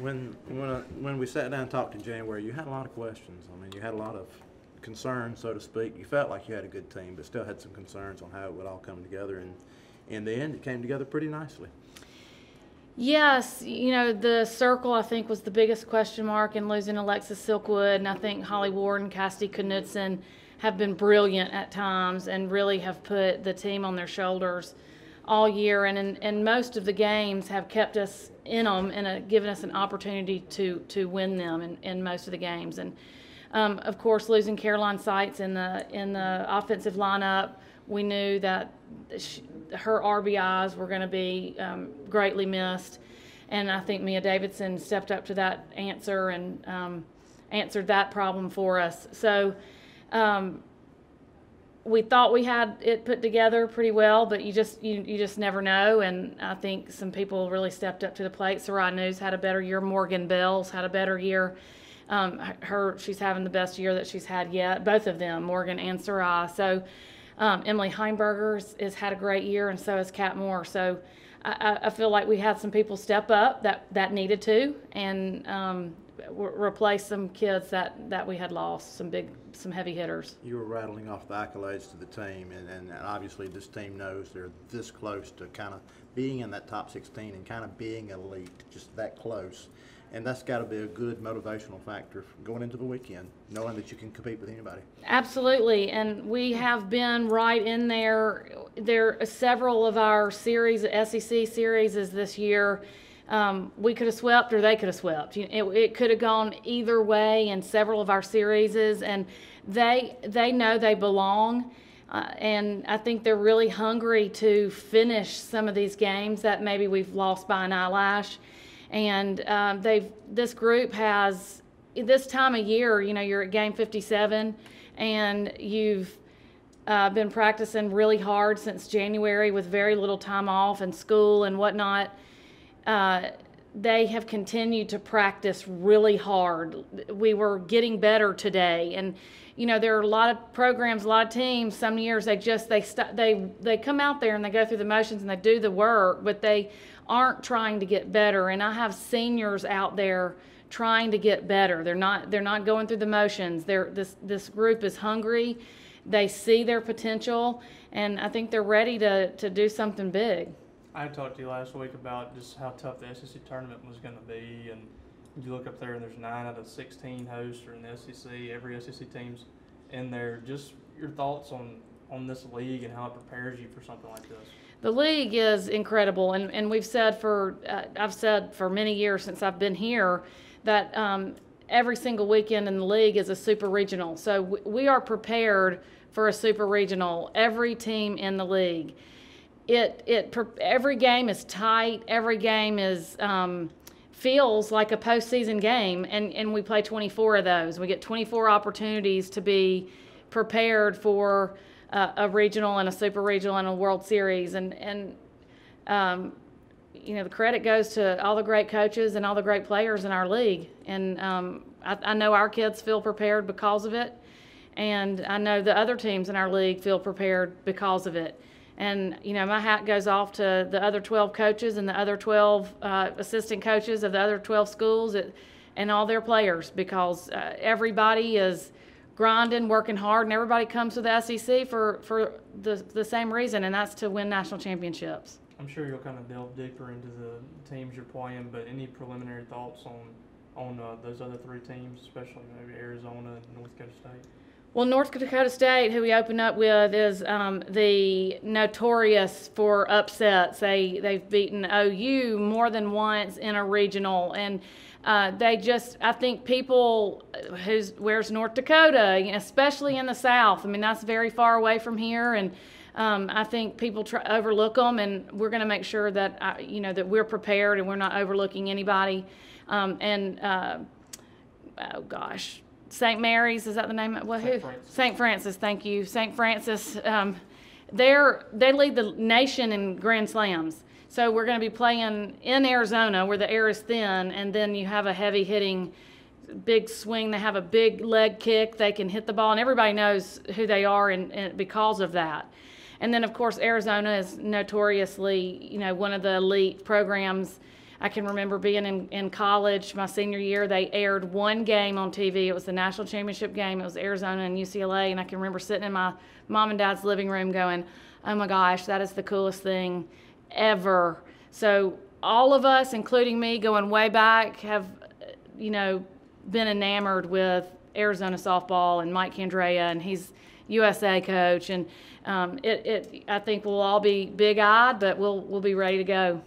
When we sat down and talked in January, you had a lot of questions. I mean, you had a lot of concerns, so to speak. You felt like you had a good team, but still had some concerns on how it would all come together. And in the end, it came together pretty nicely. Yes, the circle, I think, was the biggest question mark in losing Alexis Silkwood, and I think Holly Ward and Cassidy Knudsen have been brilliant at times and really have put the team on their shoulders all year, and in most of the games have kept us in them and given us an opportunity to win them in most of the games. And of course, losing Caroline Seitz in the offensive lineup, we knew that her RBIs were going to be greatly missed, and I think Mia Davidson stepped up to that answer and answered that problem for us. So we thought we had it put together pretty well, but you just never know. And I think some people really stepped up to the plate. Sarai News had a better year. Morgan Bells had a better year. She's having the best year that she's had yet. Both of them, Morgan and Sarai. So Emily Heimberger has had a great year, and so has Kat Moore. So I feel like we had some people step up that needed to, and replace some kids that we had lost, some heavy hitters. You were rattling off the accolades to the team, and obviously this team knows they're this close to kind of being in that top 16 and kind of being elite, just that close. And that's got to be a good motivational factor going into the weekend, knowing that you can compete with anybody. Absolutely, and we have been right in there. There are several of our series, SEC series, this year. We could have swept or they could have swept. It could have gone either way in several of our series, and they know they belong. And I think they're really hungry to finish some of these games that maybe we've lost by an eyelash. And this group has, this time of year, you're at game 57, and you've been practicing really hard since January with very little time off and school and whatnot. They have continued to practice really hard. We were getting better today, and there are a lot of programs, a lot of teams. Some years they come out there and they go through the motions and they do the work, but they aren't trying to get better. And I have seniors out there trying to get better. They're not going through the motions. This group is hungry. They see their potential, and I think they're ready to do something big. I talked to you last week about just how tough the SEC tournament was going to be, and you look up there and there's 9 out of 16 hosts are in the SEC. Every SEC team's in there. Just your thoughts on this league and how it prepares you for something like this. The league is incredible, and we've said I've said for many years since I've been here that every single weekend in the league is a super regional. So we are prepared for a super regional. Every team in the league. Every game is tight. Every game feels like a postseason game, and we play 24 of those. We get 24 opportunities to be prepared for a regional and a super regional and a World Series, and the credit goes to all the great coaches and all the great players in our league. And I know our kids feel prepared because of it, and I know the other teams in our league feel prepared because of it. And, my hat goes off to the other 12 coaches and the other 12 assistant coaches of the other 12 schools and all their players, because everybody is grinding, working hard, and everybody comes to the SEC for the same reason, and that's to win national championships. I'm sure you'll kind of delve deeper into the teams you're playing, but any preliminary thoughts on those other 3 teams, especially maybe Arizona and North Dakota State? Well, North Dakota State, who we open up with, is the notorious for upsets. They've beaten OU more than once in a regional, and I think people where's North Dakota, especially in the South. I mean, that's very far away from here, and I think people overlook them, and we're going to make sure that that we're prepared and we're not overlooking anybody. St. Mary's, is that the name? St. Francis, thank you. St. Francis, they lead the nation in Grand Slams. So we're going to be playing in Arizona where the air is thin, and then you have a heavy-hitting big swing. They have a big leg kick. They can hit the ball, and everybody knows who they are and because of that. And then, of course, Arizona is notoriously, one of the elite programs. I can remember being in college my senior year. They aired one game on TV. It was the national championship game. It was Arizona and UCLA, and I can remember sitting in my mom and dad's living room going, oh my gosh, that is the coolest thing ever. So all of us, including me, going way back, have, been enamored with Arizona softball and Mike Candrea, and he's USA coach, and I think we'll all be big-eyed, but we'll be ready to go.